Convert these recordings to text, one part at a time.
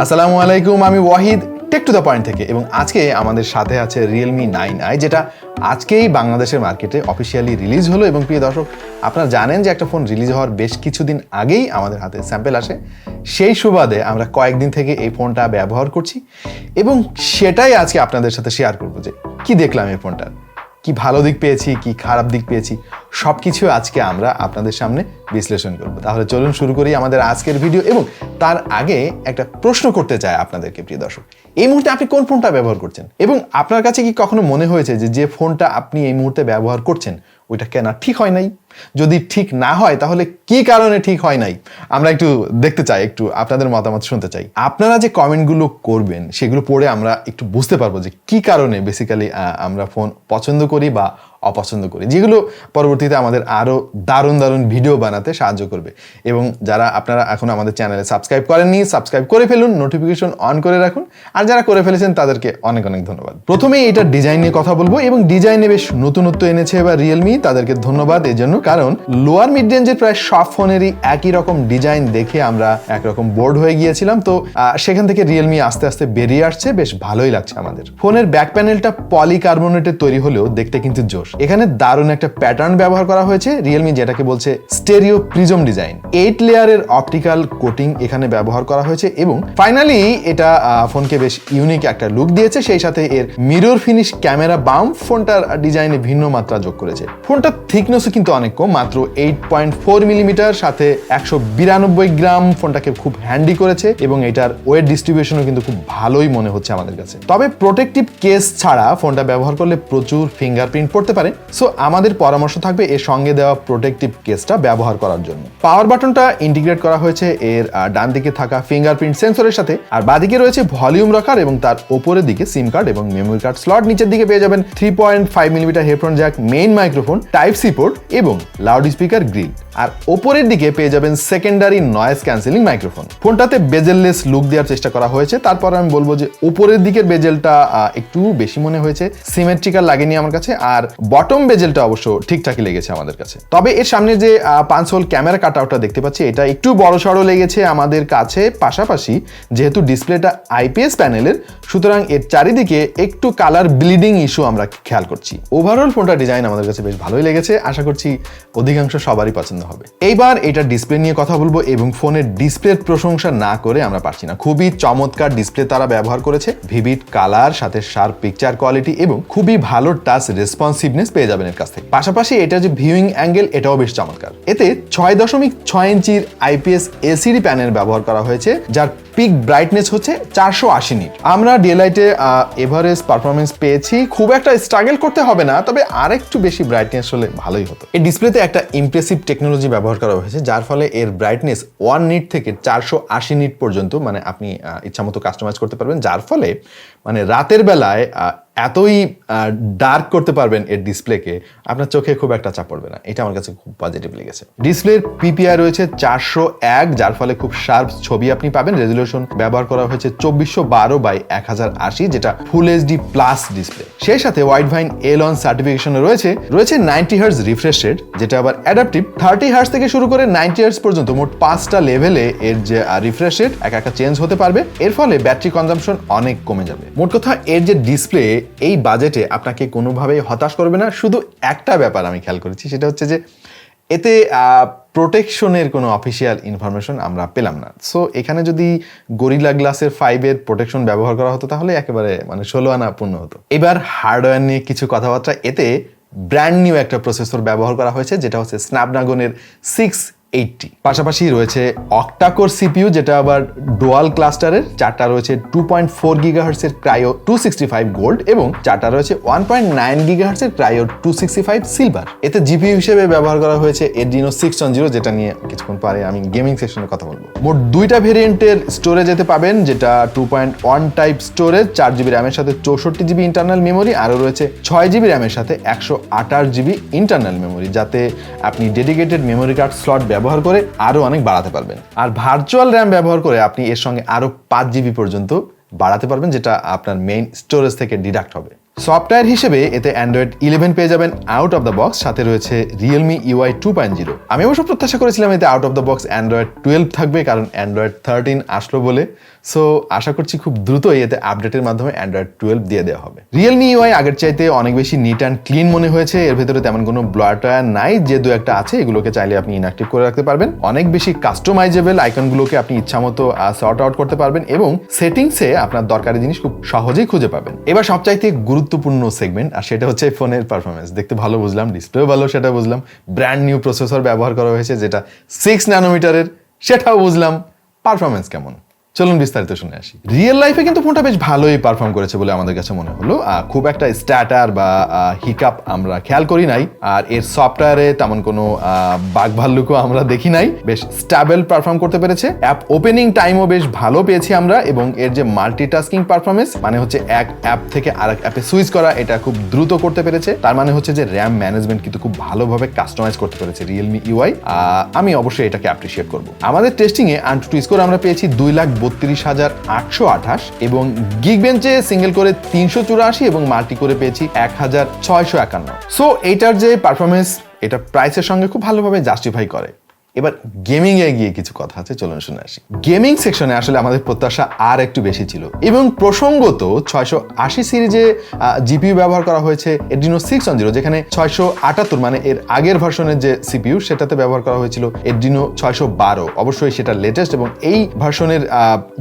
আসসালামু আলাইকুম, আমি Wahid tech to the point থেকে এবং আজকে আমাদের সাথে আছে Realme 9i, যেটা আজকেই বাংলাদেশের মার্কেটে অফিসিয়ালি রিলিজ হলো। এবং প্রিয় দর্শক, আপনারা জানেন যে একটা ফোন রিলিজ হওয়ার বেশ কিছুদিন আগেই আমাদের হাতে স্যাম্পেল আসে। সেই সুবাদে আমরা কয়েকদিন থেকে এই ফোনটা ব্যবহার করছি এবং সেটাই আজকে আপনাদের সাথে শেয়ার করবো যে কি দেখলাম এই ফোনটার, কি ভালো দিক পেয়েছি, কি খারাপ দিক পেয়েছি, সব কিছু আজকে আমরা আপনাদের সামনে বিশ্লেষণ করব। তাহলে চলুন শুরু করি আমাদের আজকের ভিডিও। এবং তার আগে একটা প্রশ্ন করতে চাই আপনাদেরকে, প্রিয় দর্শক, এই মুহূর্তে আপনি কোন ফোনটা ব্যবহার করছেন এবং আপনার কাছে কি কখনো মনে হয়েছে যে ফোনটা আপনি এই মুহূর্তে ব্যবহার করছেন ওইটা কেনা ঠিক হয় নাই? যদি ঠিক না হয় তাহলে কি কারণে ঠিক হয় নাই আমরা একটু দেখতে চাই, একটু আপনাদের মতামত শুনতে চাই। আপনারা যে কমেন্টগুলো করবেন সেগুলো পড়ে আমরা একটু বুঝতে পারবো যে কি কারণে বেসিক্যালি আমরা ফোন পছন্দ করি বা অপছন্দ করি, যেগুলো পরবর্তীতে আমাদের আরও দারুণ দারুণ ভিডিও বানাতে সাহায্য করবে। এবং যারা আপনারা এখন আমাদের চ্যানেলে সাবস্ক্রাইব করেননি, সাবস্ক্রাইব করে ফেলুন, নোটিফিকেশন অন করে রাখুন, আর যারা করে ফেলেছেন তাদেরকে অনেক অনেক ধন্যবাদ। প্রথমেই এটার ডিজাইন নিয়ে কথা বলবো এবং ডিজাইনে বেশ নতুনত্ব এনেছে এবার রিয়েলমি, তাদেরকে ধন্যবাদ এই জন্য। কারণ লোয়ার মিড রেঞ্জের প্রায় সব ফোনেরই একই রকম ডিজাইন দেখে আমরা একরকম বোর্ড হয়ে গিয়েছিলাম, তো সেখান থেকে রিয়েলমি আস্তে আস্তে বেরিয়ে আসছে, বেশ ভালোই লাগছে আমাদের। ফোনের ব্যাক প্যানেলটা পলিকার্বনেটের তৈরি হলেও দেখতে কিন্তু জোশ। এখানে দারুণ একটা প্যাটার্ন ব্যবহার করা হয়েছে রিয়েলমি, যেটাকে বলছে স্টেরিও প্রিজম ডিজাইন। 8 লেয়ারের অপটিক্যাল কোটিং এখানে ব্যবহার করা হয়েছে এবং ফাইনালি এটা ফোনকে বেশ ইউনিক একটা লুক দিয়েছে। সেই সাথে এর মিরর ফিনিশ ক্যামেরা বাম্প ফোনটার ডিজাইনে ভিন্ন মাত্রা যোগ করেছে। ফোনটার থিকনেসও কিন্তু অনেক কম, মাত্র 8.4 মিলিমিটার, সাথে 192 গ্রাম। ফোনটাকে খুব হ্যান্ডি করেছে এবং এটার ওয়েট ডিস্ট্রিবিউশনও কিন্তু খুব ভালোই মনে হচ্ছে আমাদের কাছে। তবে প্রোটেক্টিভ কেস ছাড়া ফোনটা ব্যবহার করলে প্রচুর ফিঙ্গারপ্রিন্ট পড়তে পারে, সো আমাদের পরামর্শ থাকবে এর সঙ্গে দেওয়া প্রোটেক্টিভ কেসটা ব্যবহার করার জন্য। পাওয়ার বাটনটা ইন্টিগ্রেট করা হয়েছে এর ডান দিকে থাকা ফিঙ্গারপ্রিন্ট সেন্সরের সাথে, আর বাদিকে রয়েছে ভলিউম রাখার এবং তার ওপরের দিকে সিম কার্ড এবং মেমোরি কার্ড স্লট। নিচের দিকে পেয়ে যাবেন 3.5 millimetre headphone jack, main microphone, type C port এবং লাউড স্পিকার গ্রিল, আর ওপরের দিকে পেয়ে যাবেন সেকেন্ডারি নয়েজ ক্যান্সেলিং মাইক্রোফোন। ফোনটাতে বেজেললেস লুক দেওয়ার চেষ্টা করা হয়েছে, তারপর আমি বলবো যে উপরের দিকের বেজেলটা একটু বেশি মনে হয়েছে, সিমেট্রিক্যাল লাগেনি আমার কাছে, আর বটম বেজেলটা অবশ্য ঠিকঠাকই লেগেছে আমাদের কাছে। তবে এর সামনে যে 5 হোল ক্যামেরা কাটআউটটা দেখতে পাচ্ছি এটা একটু বড়সড় লেগেছে আমাদের কাছে। পাশাপাশি যেহেতু ডিসপ্লেটা আইপিএস প্যানেলের, সুতরাং এর চারিদিকে একটু কালার ব্লিডিং ইস্যু আমরা খেয়াল করছি। ওভারঅল ফোনটা ডিজাইন আমাদের কাছে বেশ ভালোই লেগেছে, আশা করছি অধিকাংশ সবারই পছন্দ হবে। এইবার এটা ডিসপ্লে নিয়ে কথা বলবো এবং ফোনের ডিসপ্লের প্রশংসা না করে আমরা পারছি না। খুবই চমৎকার ডিসপ্লে তারা ব্যবহার করেছে, ভিভিড কালার, সাথে শার্প পিকচার কোয়ালিটি এবং খুবই ভালো টাচ রেসপন্সিভনেস পেয়ে যাবেন এর কাছ থেকে। পাশাপাশি এটা যে ভিউইং অ্যাঙ্গেল এটাও বেশ চমৎকার। এতে 6.6 ইঞ্চির আইপিএস এলসিডি প্যানেল ব্যবহার করা হয়েছে, যার পিক ব্রাইটনেস হচ্ছে 480 নিট। আমরা ডেলাইটে এভারেজ পারফরমেন্স পেয়েছি, খুব একটা স্ট্রাগল করতে হবে না, তবে আর একটু বেশি ব্রাইটনেস হলে ভালোই হতো। এই ডিসপ্লেতে একটা ইমপ্রেসিভ টেকনোলজি ব্যবহার করা হয়েছে, যার ফলে এর ব্রাইটনেস 1 নিট থেকে 480 নিট পর্যন্ত মানে আপনি ইচ্ছামতো কাস্টমাইজ করতে পারবেন, যার ফলে মানে রাতের বেলায় এতই ডার্ক করতে পারবেন এর ডিসপ্লেকে, আপনার চোখে খুব একটা চাপ পড়বে না। এটা আমার কাছে খুব পজিটিভ লেগেছে। ডিসপ্লের পিপিআই রয়েছে 401, যার ফলে খুব শার্প ছবি আপনি পাবেন। রেজুলেশন ব্যবহার করা হয়েছে 2412x1080, যেটা ফুল এইচডি প্লাস ডিসপ্লে। সেই সাথে ওয়াইড ভাইন এলন সার্টিফিকেশনে রয়েছে 90 হার্টজ রিফ্রেশ রেট, যেটা আবার অ্যাডাপটিভ। 30 হার্টজ থেকে শুরু করে 90 হার্টজ পর্যন্ত মোট 5টা লেভেলে এর যে রিফ্রেশ রেট একা চেঞ্জ হতে পারবে। এর ফলে ব্যাটারি কনজাম্পশন অনেক কমে যাবে। মোট কথা, এর যে ডিসপ্লে এই বাজেটে আপনাকে কোনোভাবেই হতাশ করবে না। শুধু একটা ব্যাপার আমি খেয়াল করেছি, সেটা হচ্ছে যে এতে প্রোটেকশনের কোনো অফিসিয়াল ইনফরমেশন আমরা পেলাম না। সো এখানে যদি গরিলা গ্লাসের 5 প্রোটেকশন ব্যবহার করা হতো তাহলে একেবারে মানে 16 আনা পূর্ণ হতো। এবার হার্ডওয়্যার নিয়ে কিছু কথাবার্তা। এতে ব্র্যান্ড নিউ একটা প্রসেসর ব্যবহার করা হয়েছে, যেটা হচ্ছে স্ন্যাপড্রাগনের 680। পাশাপাশি রয়েছে অক্টাকোর সিপিইউ, যেটা আবার ডুয়াল ক্লাস্টারের। 4টা রয়েছে 2.4 GHz এর ক্রাইও 265 গোল্ড এবং 4টা রয়েছে 1.9 GHz এর ক্রাইও 265 সিলভার। এতে জিপিইউ হিসেবে ব্যবহার করা হয়েছে Adreno 610, যেটা নিয়ে কিছুক্ষণ পরে আমি গেমিং সেকশনে কথা বলবো। মোট 2টা ভেরিয়েন্টের স্টোরেজ যেতে পাবেন, যেটা 2.1 টাইপ স্টোরেজ, 4GB র্যামের সাথে 64GB ইন্টারনাল মেমোরি, আরও রয়েছে 6GB র্যামের সাথে 128GB ইন্টারনাল মেমোরি, যাতে আপনি ডেডিকেটেড মেমোরি কার্ড স্লট ব্যবহার করে আরো অনেক বাড়াতে পারবেন। আর ভার্চুয়াল র্যাম ব্যবহার করে আপনি এর সঙ্গে আরো 5GB পর্যন্ত বাড়াতে পারবেন, যেটা আপনার মেইন স্টোরেজ থেকে ডিডাক্ট হবে। সফটওয়্যার হিসেবে এতে অ্যান্ড্রয়েড 11 পেয়ে যাবেন আউট অফ দ্য বক্স, সাথে রয়েছে রিয়েলমি ইউআই 2.0। আমি অবশ্য প্রত্যাশা করেছিলাম এতে out of the box Android 12 থাকবে, কারণ অ্যান্ড্রয়েড 13 আসলো বলে। সো আশা করছি খুব দ্রুতই এতে আপডেটের মাধ্যমে অ্যান্ড্রয়েড 12 দিয়ে দেওয়া হবে। রিয়েলমি ইউআই আগের চাইতে অনেক বেশি নিট অ্যান্ড ক্লিন মনে হয়েছে। এর ভেতরে তেমন কোনো ব্লার টয়ার নাই, যে দু একটা আছে এগুলোকে চাইলে আপনি ইনঅ্যাক্টিভ করে রাখতে পারবেন। অনেক বেশি কাস্টমাইজেবল আইকনগুলোকে আপনি ইচ্ছামতো সর্ট আউট করতে পারবেন এবং সেটিংসে আপনার দরকারি জিনিস খুব সহজেই খুঁজে পাবেন। এবার সবচাইতে গুরুত্বপূর্ণ সেগমেন্ট, আর সেটা হচ্ছে ফোনের পারফরমেন্স। দেখতে ভালো বুঝলাম, ডিসপ্লেও ভালো সেটা বুঝলাম, ব্র্যান্ড নিউ প্রসেসর ব্যবহার করা হয়েছে যেটা 6 ন্যানোমিটারের, সেটাও বুঝলাম। পারফরমেন্স কেমন, চলুন বিস্তারিত শুনে আসি। রিয়েল লাইফে কিন্তু ফোনটা বেশ ভালোই পারফর্ম করেছে বলে আমাদের কাছে মনে হলো। খুব একটা স্ট্যাটার বা হিকাপ আমরা খেয়াল করি নাই, আর এর সফটওয়্যারে তেমন কোনো বাগ ভাল্লুকও আমরা দেখি নাই। বেশ স্টেবল পারফর্ম করতে পেরেছে। অ্যাপ ওপেনিং টাইমও বেশ ভালো পেয়েছি আমরা, এবং এর যে মাল্টিটাস্কিং পারফরমেন্স, মানে হচ্ছে এক অ্যাপ থেকে আরেক অ্যাপে সুইচ করা, এটা খুব দ্রুত করতে পেরেছে। তার মানে হচ্ছে যে র্যাম ম্যানেজমেন্ট কিন্তু খুব ভালোভাবে কাস্টমাইজ করতে পেরেছে রিয়েলমি ইউআই। আমি অবশ্যই এটাকে অ্যাপ্রিসিয়েট করবো। আমাদের টেস্টিংয়ে AnTuTu স্কোর আমরা পেয়েছি 2,32,828 এবং গিগ বেঞ্চে সিঙ্গেল করে 384 এবং মাল্টি করে পেয়েছি 1,651। সো এইটার যে পারফরমেন্স, এটা প্রাইসের সঙ্গে খুব ভালোভাবে জাস্টিফাই করে। এবার গেমিং এ গিয়ে কিছু কথা আছে, চলুন শুনে আসি। গেমিং সেকশনে আসলে আমাদের প্রত্যাশা আর একটু বেশি ছিল, এবং প্রসঙ্গত 680 সিরিজে জিপিইউ ব্যবহার করা হয়েছে Adreno 610, যেখানে 678 মানে এর আগের ভার্সনের যে সিপিইউ সেটাতে ব্যবহার করা হয়েছিল Adreno 612। অবশ্যই সেটা লেটেস্ট, এবং এই ভার্সনের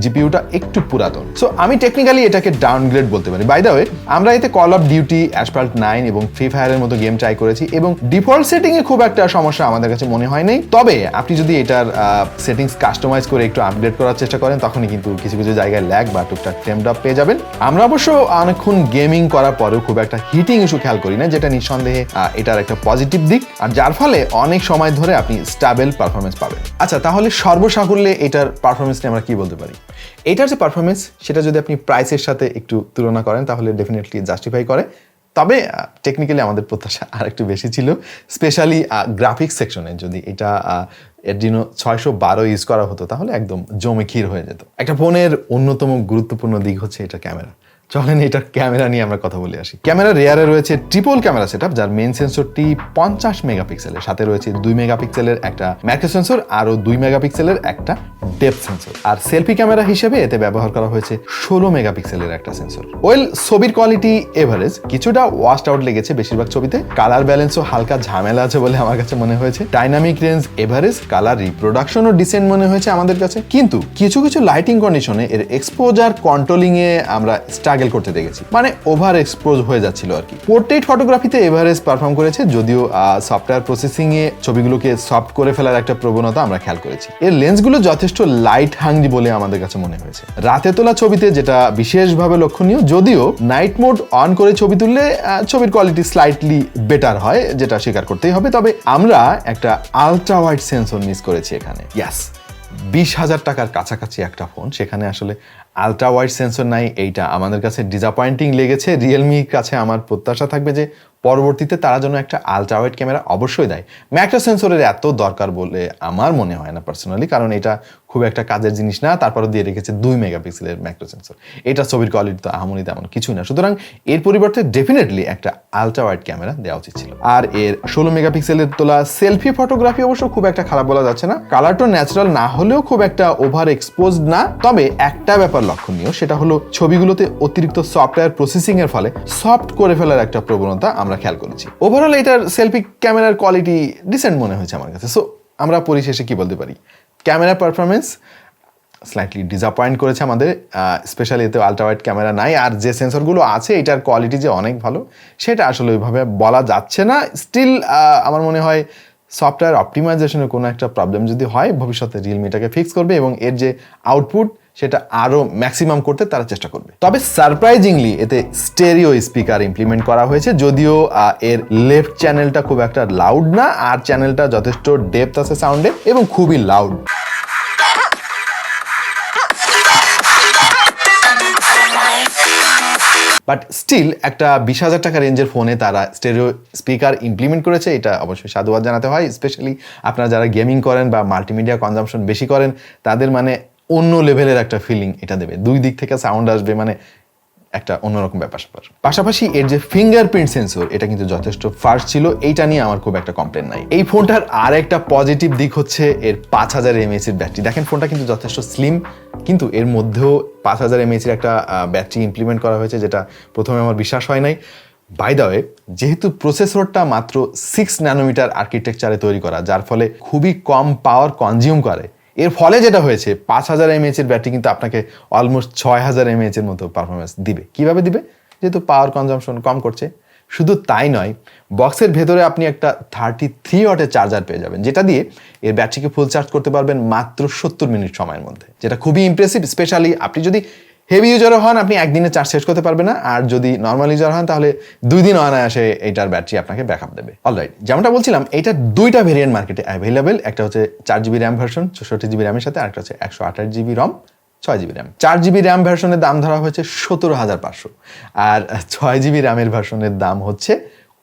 জিপিইউটা একটু পুরাতন। সো আমি টেকনিক্যালি এটাকে ডাউনগ্রেড বলতে পারি। বাই দ্য ওয়ে, আমরা এতে কল অফ ডিউটি, অ্যাসফল্ট 9 এবং ফ্রি ফায়ারের মতো গেম ট্রাই করেছি, এবং ডিফল্ট সেটিং এ খুব একটা সমস্যা আমাদের কাছে মনে হয় নাই। তবে আপনি যদি এটার সেটিংস কাস্টমাইজ করে একটু আপডেট করার চেষ্টা করেন, তখনই কিন্তু কিছু কিছু জায়গায় ল্যাগ বা টুকটাক ফ্রেম ড্রপ পেয়ে যাবেন। আমরা অবশ্য অনেকক্ষণ গেমিং করার পরেও খুব একটা হিটিং ইস্যু খেয়াল করি না, যেটা নিঃসন্দেহে এটার একটা পজিটিভ দিক, আর যার ফলে অনেক সময় ধরে আপনি স্টেবল পারফরমেন্স পাবেন। আচ্ছা, তাহলে সর্বসাকুল্যে এটার পারফরমেন্স নিয়ে আমরা কি বলতে পারি? এটার যে পারফরমেন্স, সেটা যদি আপনি প্রাইসের সাথে একটু তুলনা করেন তাহলে ডেফিনেটলি জাস্টিফাই করে। তবে টেকনিক্যালি আমাদের প্রত্যাশা আর একটু বেশি ছিল, স্পেশালি গ্রাফিক্স সেকশনে। যদি এটা Adreno 612 ইউজ করা হতো তাহলে একদম জমে ক্ষীর হয়ে যেত। একটা ফোনের অন্যতম গুরুত্বপূর্ণ দিক হচ্ছে এটা ক্যামেরা। চলেন এটার ক্যামেরা নিয়ে আমরা কথা বলে আসি। ক্যামেরা রেয়ারে রয়েছে ট্রিপল ক্যামেরা সেটআপ, যার মেইন সেন্সরটি 50 মেগাপিক্সেলের, সাথে রয়েছে 2 মেগাপিক্সেলের একটা ম্যাক্রো সেন্সর, আরও 2 মেগাপিক্সেলের একটা ডেপথ সেন্সর। আর সেলফি ক্যামেরা হিসেবে এতে ব্যবহার করা হয়েছে 16 মেগাপিক্সেলের একটা সেন্সর। ছবির কোয়ালিটি এভারেজ, কিছুটা ওয়াশড আউট লেগেছে বেশিরভাগ ছবিতে। কালার ব্যালেন্সও হালকা ঝামেলা আছে বলে আমার কাছে মনে হয়েছে। ডাইনামিক রেঞ্জ এভারেজ, কালার রিপ্রোডাকশনও ডিসেন্ট মনে হয়েছে আমাদের কাছে। কিন্তু কিছু কিছু লাইটিং কন্ডিশনে এর এক্সপোজার কন্ট্রোলিং এ আমরা স্ট্রাগল করতে দেখেছি, মানে ওভার এক্সপোজ হয়ে যাচ্ছিল আর কি। পোর্ট্রেট ফটোগ্রাফিতে এভারেজ পারফর্ম করেছে, যদিও সফটওয়্যার প্রসেসিং এ ছবিগুলোকে সফট করে ফেলার একটা প্রবণতা আমরা খেয়াল করেছি। এর লেন্সগুলো যথেষ্ট লাইট হাংরি বলে আমাদের কাছে মনে হয়েছে। রাতে তোলা ছবিতে যেটা বিশেষভাবে লক্ষণীয়, যদিও নাইট মোড অন করে ছবি তুললে ছবির কোয়ালিটি স্লাইটলি বেটার হয়, যেটা স্বীকার করতেই হবে। তবে আমরা একটা আলট্রা ওয়াইড সেন্সর মিস করেছি এখানে। ইয়াস, 20,000 টাকার কাছাকাছি একটা ফোন, সেখানে আসলে আলট্রা ওয়াইড সেন্সর নাই, এইটা আমাদের কাছে ডিসঅ্যাপয়েন্টিং লেগেছে। রিয়েলমির কাছে আমার প্রত্যাশা থাকবে যে পরবর্তীতে তারা যেন একটা আলট্রা ওয়াইড ক্যামেরা অবশ্যই দেয়। ম্যাক্রো সেন্সরের এত দরকার বলে আমার মনে হয় না পার্সোনালি, কারণ এটা খুব একটা কাজের জিনিস না। তারপরে দিয়ে রেখেছে 2 মেগাপিক্সেলের ম্যাক্রো সেন্সর, এটা ছবির কোয়ালিটি তো আহামরি তেমন কিছুই না। সুতরাং এর পরিবর্তে ডেফিনেটলি একটা আলট্রা ওয়াইড ক্যামেরা দেওয়া উচিত ছিল। আর এর 16 মেগাপিক্সেলের তোলা সেলফি ফটোগ্রাফি অবশ্য খুব একটা খারাপ বলা যাচ্ছে না। কালারটা ন্যাচারাল না হলেও খুব একটা ওভার এক্সপোজড না। তবে একটা ব্যাপার লক্ষণীয়, সেটা হলো ছবিগুলোতে অতিরিক্ত সফটওয়্যার প্রসেসিং এর ফলে সফট করে ফেলার একটা প্রবণতা আমরা খেয়াল করেছি। ওভারঅল এটার সেলফি ক্যামেরার কোয়ালিটি ডিসেন্ট মনে হয়েছে আমার কাছে। সো আমরা পরিশেষে কি বলতে পারি? ক্যামেরা পারফরমেন্স স্লাইটলি ডিসঅ্যাপয়েন্ট করেছে আমাদের, স্পেশালি এতে আলট্রা ওয়াইড ক্যামেরা নাই। আর যে সেন্সরগুলো আছে এটার কোয়ালিটি যে অনেক ভালো সেটা আসলে ওইভাবে বলা যাচ্ছে না। স্টিল আমার মনে হয় সফটওয়্যার অপটিমাইজেশনের কোনো একটা প্রবলেম যদি হয়, ভবিষ্যতে রিয়েলমি এটাকে ফিক্স করবে এবং এর যে আউটপুট সেটা আরো ম্যাক্সিমাম করতে তারা চেষ্টা করবে। তবে সারপ্রাইজিংলি এতে স্টেরিও স্পিকার ইমপ্লিমেন্ট করা হয়েছে, যদিও এর লেফট চ্যানেলটা খুব একটা লাউড না, আর চ্যানেলটা যথেষ্ট ডেপথ আছে সাউন্ডে এবং খুবই লাউড। বাট স্টিল একটা 20,000 টাকা রেঞ্জের ফোনে তারা স্টেরিও স্পিকার ইমপ্লিমেন্ট করেছে, এটা অবশ্যই সাধুবাদ জানাতে হয়। স্পেশালি আপনারা যারা গেমিং করেন বা মাল্টিমিডিয়া কনজাম্পশন বেশি করেন, তাদের মানে অন্য লেভেলের একটা ফিলিং এটা দেবে। দুই দিক থেকে সাউন্ড আসবে, মানে একটা অন্যরকম ব্যাপার। পাশাপাশি এর যে ফিঙ্গারপ্রিন্ট সেন্সর, এটা কিন্তু যথেষ্ট ফাস্ট ছিল, এইটা নিয়ে আমার খুব একটা কমপ্লেন নাই। এই ফোনটার আর একটা পজিটিভ দিক হচ্ছে এর 5000 mAh এর ব্যাটারি। দেখেন ফোনটা কিন্তু যথেষ্ট স্লিম, কিন্তু এর মধ্যেও 5000 mAh এর একটা ব্যাটারি ইমপ্লিমেন্ট করা হয়েছে, যেটা প্রথমে আমার বিশ্বাস হয় নাই। বাই দ্য ওয়ে, যেহেতু প্রসেসরটা মাত্র 6 ন্যানোমিটার আর্কিটেকচারে তৈরি করা, যার ফলে খুবই কম পাওয়ার কনজিউম করে, এর ফলে যেটা হয়েছে 5000 mAh এর ব্যাটারি কিন্তু আপনাকে অলমোস্ট 6000 mAh এর মতো পারফরমেন্স দিবে। কিভাবে দিবে? যেহেতু পাওয়ার কনজাম্পশন কম করছে। শুধু তাই নয়, বক্সের ভেতরে আপনি একটা 33 ওয়াটের চার্জার পেয়ে যাবেন, যেটা দিয়ে এর ব্যাটারিকে ফুল চার্জ করতে পারবেন মাত্র 70 মিনিট সময়ের মধ্যে, যেটা খুবই ইমপ্রেসিভ। স্পেশালি আপনি যদি হেভি ইউজারও হন, আপনি একদিনে চার্জ শেষ করতে পারবেন না, আর যদি নর্মাল ইউজার হন তাহলে 2 দিন অনায়াসে এইটার ব্যাটারি আপনাকে ব্যাকআপ দেবে। অলরাইট, যেমনটা বলছিলাম, এটা দুইটা ভেরিয়েন্ট মার্কেটে অ্যাভেলেবেল। একটা হচ্ছে 4GB র্যাম ভার্সন 64GB র্যামের সাথে, আর একটা হচ্ছে 128GB রম 6GB র্যাম। 4GB র্যাম ভার্সনের দাম ধরা হয়েছে 17,500, আর 6GB র্যামের ভার্সনের দাম হচ্ছে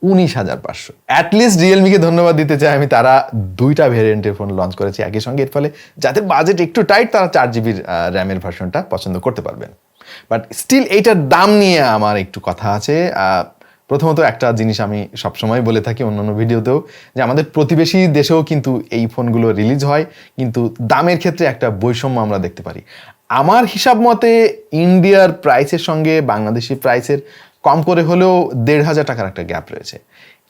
19,500। অ্যাটলিস্ট রিয়েলমিকে ধন্যবাদ দিতে চাই আমি, তারা দুইটা ভেরিয়েন্টের ফোন লঞ্চ করেছে একই সঙ্গে, এর ফলে যাদের বাজেট একটু টাইট তারা 4GB র্যামের ভার্সনটা পছন্দ করতে পারবেন। বাট স্টিল এইটার দাম নিয়ে আমার একটু কথা আছে। প্রথমত একটা জিনিস আমি সবসময় বলে থাকি অন্যান্য ভিডিওতেও, যে আমাদের প্রতিবেশী দেশেও কিন্তু এই ফোনগুলো রিলিজ হয়, কিন্তু দামের ক্ষেত্রে একটা বৈষম্য আমরা দেখতে পারি। আমার হিসাব মতে ইন্ডিয়ার প্রাইসের সঙ্গে বাংলাদেশি প্রাইসের কম করে হলেও 1,500 টাকার একটা গ্যাপ রয়েছে।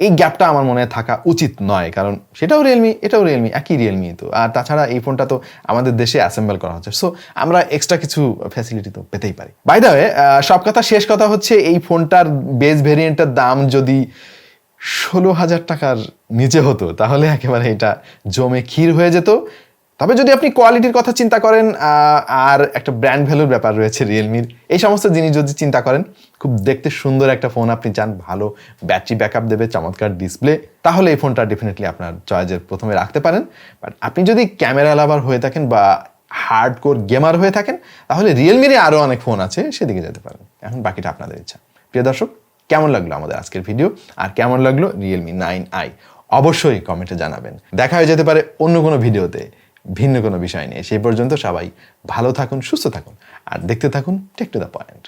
এই গ্যাপটা আমার মনে থাকা উচিত নয়, কারণ সেটাও রিয়েলমি, এটাও রিয়েলমি, একই রিয়েলমি তো। আর তাছাড়া এই ফোনটা তো আমাদের দেশে অ্যাসেম্বল করা হচ্ছে, সো আমরা এক্সট্রা কিছু ফ্যাসিলিটি তো পেতেই পারি। বাই দ্য ওয়ে, সব কথা শেষ কথা হচ্ছে, এই ফোনটার বেস ভেরিয়েন্টের দাম যদি 16,000 টাকার নিচে হতো তাহলে একেবারে এটা জমে ক্ষীর হয়ে যেত। তবে যদি আপনি কোয়ালিটির কথা চিন্তা করেন, আর একটা ব্র্যান্ড ভ্যালুর ব্যাপার রয়েছে রিয়েলমির, এই সমস্ত জিনিস যদি চিন্তা করেন, খুব দেখতে সুন্দর একটা ফোন আপনি চান, ভালো ব্যাটারি ব্যাকআপ দেবে, চমৎকার ডিসপ্লে, তাহলে এই ফোনটা ডেফিনেটলি আপনার চয়েসের প্রথমে রাখতে পারেন। বাট আপনি যদি ক্যামেরা লাভার হয়ে থাকেন বা হার্ডকোর গেমার হয়ে থাকেন, তাহলে রিয়েলমির আরও অনেক ফোন আছে, সেদিকে যেতে পারেন। এখন বাকিটা আপনাদের ইচ্ছা। প্রিয় দর্শক, কেমন লাগলো আমাদের আজকের ভিডিও, আর কেমন লাগলো রিয়েলমি 9i, অবশ্যই কমেন্টে জানাবেন। দেখা হয়ে যেতে পারে অন্য কোনো ভিডিওতে ভিন্ন কোনো বিষয় নিয়ে। সেই পর্যন্ত সবাই ভালো থাকুন, সুস্থ থাকুন, আর দেখতে থাকুন টেক টু দ্য পয়েন্ট।